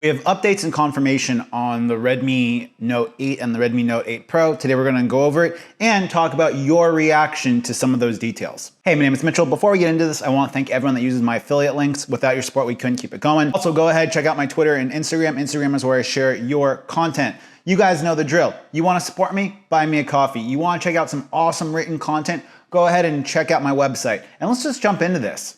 We have updates and confirmation on the Redmi Note 8 and the Redmi Note 8 Pro. Today we're gonna go over it and talk about your reaction to some of those details. Hey, my name is Mitchell. Before we get into this, I wanna thank everyone that uses my affiliate links. Without your support, we couldn't keep it going. Also, go ahead, check out my Twitter and Instagram. Instagram is where I share your content. You guys know the drill. You wanna support me? Buy me a coffee. You wanna check out some awesome written content? Go ahead and check out my website. And let's just jump into this.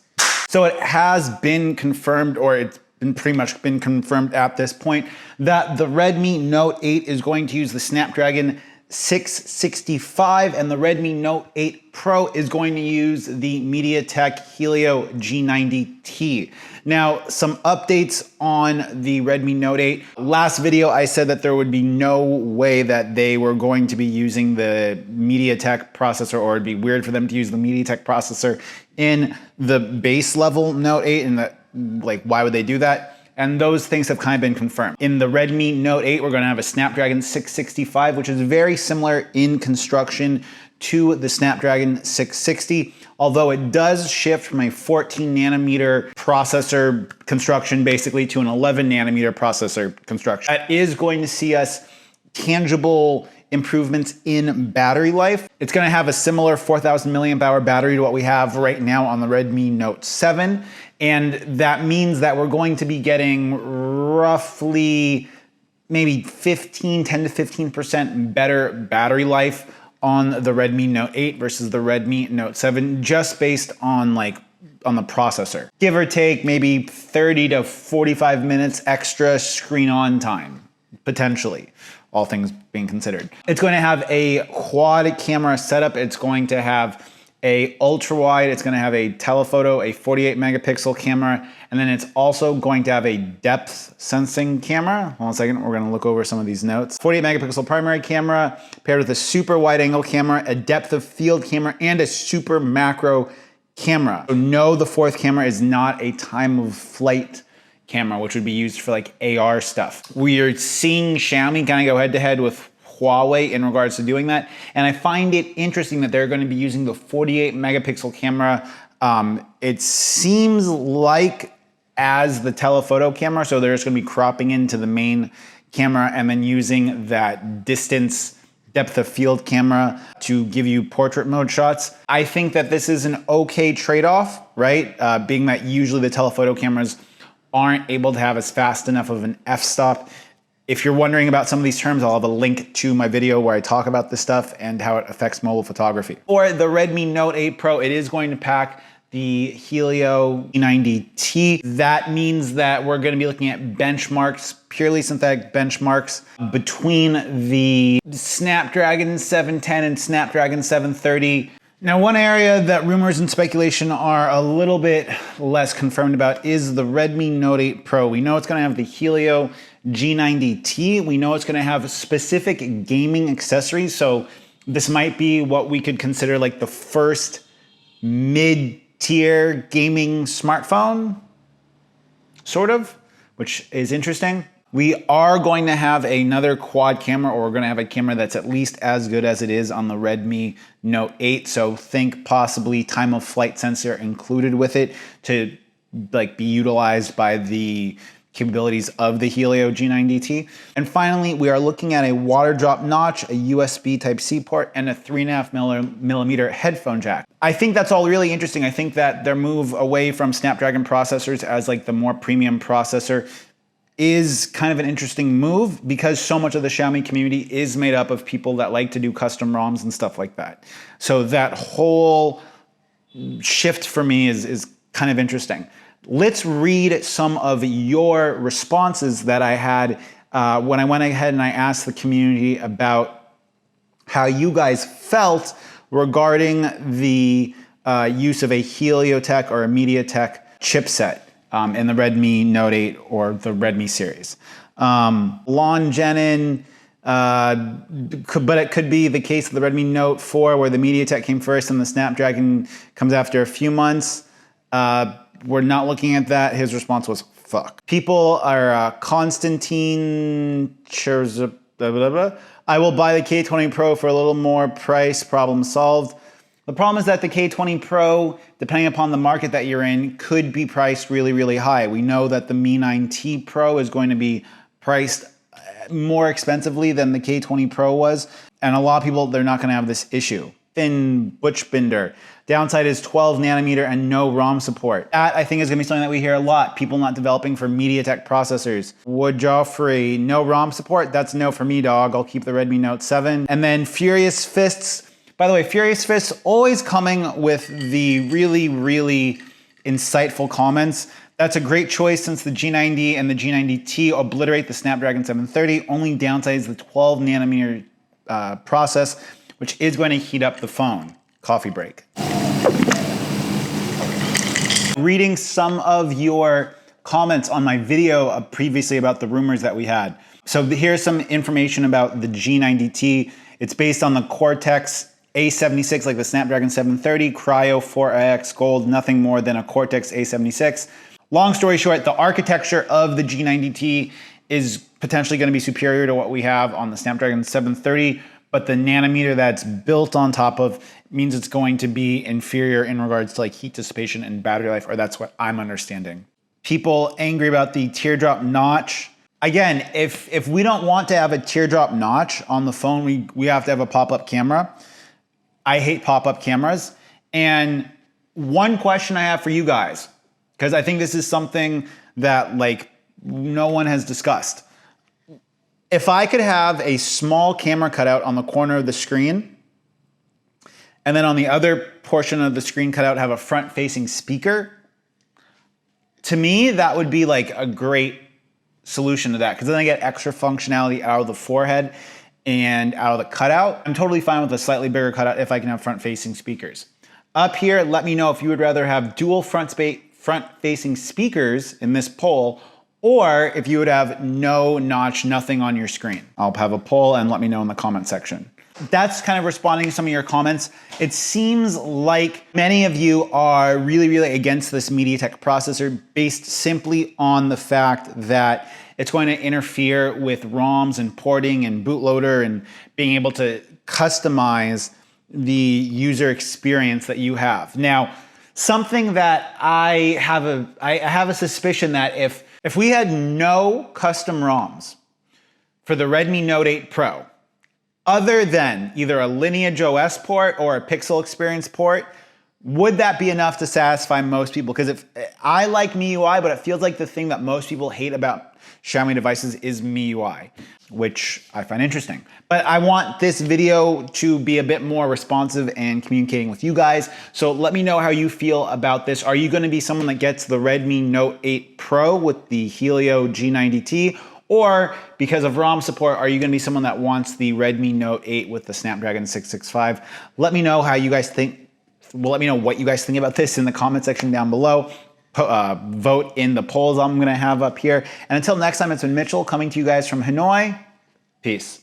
So it has been confirmed, or it's pretty much been confirmed at this point, that the Redmi Note 8 is going to use the Snapdragon 665 and the Redmi Note 8 Pro is going to use the MediaTek Helio G90T. Now, some updates on the Redmi Note 8. Last video, I said that there would be no way that they were going to be using the MediaTek processor, or it'd be weird for them to use the MediaTek processor in the base level Note 8, and that, like, why would they do that? And those things have kind of been confirmed. In the Redmi Note 8, we're gonna have a Snapdragon 665, which is very similar in construction to the Snapdragon 660, although it does shift from a 14 nanometer processor construction basically to an 11 nanometer processor construction. That is going to see us tangible improvements in battery life. It's gonna have a similar 4,000 milliamp hour battery to what we have right now on the Redmi Note 7. And that means that we're going to be getting roughly maybe 10 to 15% better battery life on the Redmi Note 8 versus the Redmi Note 7, just based on on the processor. Give or take maybe 30 to 45 minutes extra screen on time, potentially, all things being considered. It's going to have a quad camera setup. It's going to have a ultra wide, it's gonna have a telephoto, a 48 megapixel camera, and then it's also going to have a depth sensing camera. Hold on a second, we're gonna look over some of these notes. 48 megapixel primary camera paired with a super wide angle camera, a depth of field camera, and a super macro camera. So no, the fourth camera is not a time of flight camera, which would be used for like AR stuff. We are seeing Xiaomi kind of go head to head with Huawei in regards to doing that. And I find it interesting that they're going to be using the 48 megapixel camera. It seems like as the telephoto camera, so they're just going to be cropping into the main camera and then using that distance depth of field camera to give you portrait mode shots. I think that this is an okay trade-off, right? Being that usually the telephoto cameras aren't able to have as fast enough of an f-stop. If you're wondering about some of these terms, I'll have a link to my video where I talk about this stuff and how it affects mobile photography. For the Redmi Note 8 Pro, it is going to pack the Helio G90T. That means that we're going to be looking at benchmarks, purely synthetic benchmarks between the Snapdragon 710 and Snapdragon 730. Now, one area that rumors and speculation are a little bit less confirmed about is the Redmi Note 8 Pro. We know it's going to have the Helio G90T. We know it's going to have specific gaming accessories. So this might be what we could consider like the first mid-tier gaming smartphone, sort of, which is interesting. We are going to have another quad camera, or we're going to have a camera that's at least as good as it is on the Redmi Note 8. So think possibly time of flight sensor included with it to like be utilized by the capabilities of the Helio G90T. And finally, we are looking at a water drop notch, a USB Type-C port, and a 3.5 millimeter headphone jack. I think that's all really interesting. I think that their move away from Snapdragon processors as like the more premium processor is kind of an interesting move, because so much of the Xiaomi community is made up of people that like to do custom ROMs and stuff like that. So that whole shift for me is kind of interesting. Let's read some of your responses that I had when I went ahead and I asked the community about how you guys felt regarding the use of a Heliotech or a MediaTek chipset in the Redmi Note 8 or the Redmi series. Lon Jenin, but it could be the case of the Redmi Note 4 where the MediaTek came first and the Snapdragon comes after a few months. We're not looking at that. His response was, fuck. People are Constantine, blah, blah, blah. I will buy the K20 Pro for a little more price, problem solved. The problem is that the K20 Pro, depending upon the market that you're in, could be priced really, really high. We know that the Mi 9T Pro is going to be priced more expensively than the K20 Pro was. And a lot of people, they're not gonna have this issue. Thin Butchbinder. Downside is 12 nanometer and no ROM support. That, I think, is gonna be something that we hear a lot. People not developing for MediaTek processors. Wood Joffrey, no ROM support? That's no for me, dog. I'll keep the Redmi Note 7. And then Furious Fists. By the way, Furious Fists always coming with the really, really insightful comments. That's a great choice since the G90 and the G90T obliterate the Snapdragon 730. Only downside is the 12 nanometer process, which is going to heat up the phone. Coffee break. Reading some of your comments on my video previously about the rumors that we had. So here's some information about the G90T. It's based on the Cortex A76, like the Snapdragon 730, Cryo 4iX Gold, nothing more than a Cortex A76. Long story short, the architecture of the G90T is potentially going to be superior to what we have on the Snapdragon 730, but the nanometer that's built on top of means it's going to be inferior in regards to like heat dissipation and battery life, or that's what I'm understanding. People angry about the teardrop notch. Again, if we don't want to have a teardrop notch on the phone, we have to have a pop-up camera. I hate pop-up cameras. And one question I have for you guys, because I think this is something that like no one has discussed. If I could have a small camera cutout on the corner of the screen, and then on the other portion of the screen cutout have a front-facing speaker, to me, that would be like a great solution to that, because then I get extra functionality out of the forehead and out of the cutout. I'm totally fine with a slightly bigger cutout if I can have front-facing speakers. Up here, let me know if you would rather have dual front-facing speakers in this poll, or if you would have no notch, nothing on your screen. I'll have a poll and let me know in the comment section. That's kind of responding to some of your comments. It seems like many of you are really, really against this MediaTek processor based simply on the fact that it's going to interfere with ROMs and porting and bootloader and being able to customize the user experience that you have. Now, something that I have a suspicion that if we had no custom ROMs for the Redmi Note 8 Pro, other than either a Lineage OS port or a Pixel Experience port, would that be enough to satisfy most people? Because if I like MIUI, but it feels like the thing that most people hate about Xiaomi devices is MIUI, which I find interesting. But I want this video to be a bit more responsive and communicating with you guys. So let me know how you feel about this. Are you going to be someone that gets the Redmi Note 8 Pro with the Helio G90T? Or because of ROM support, are you going to be someone that wants the Redmi Note 8 with the Snapdragon 665? Let me know how you guys think. Well, let me know what you guys think about this in the comment section down below. Vote in the polls I'm going to have up here. And until next time, it's been Mitchell coming to you guys from Hanoi. Peace.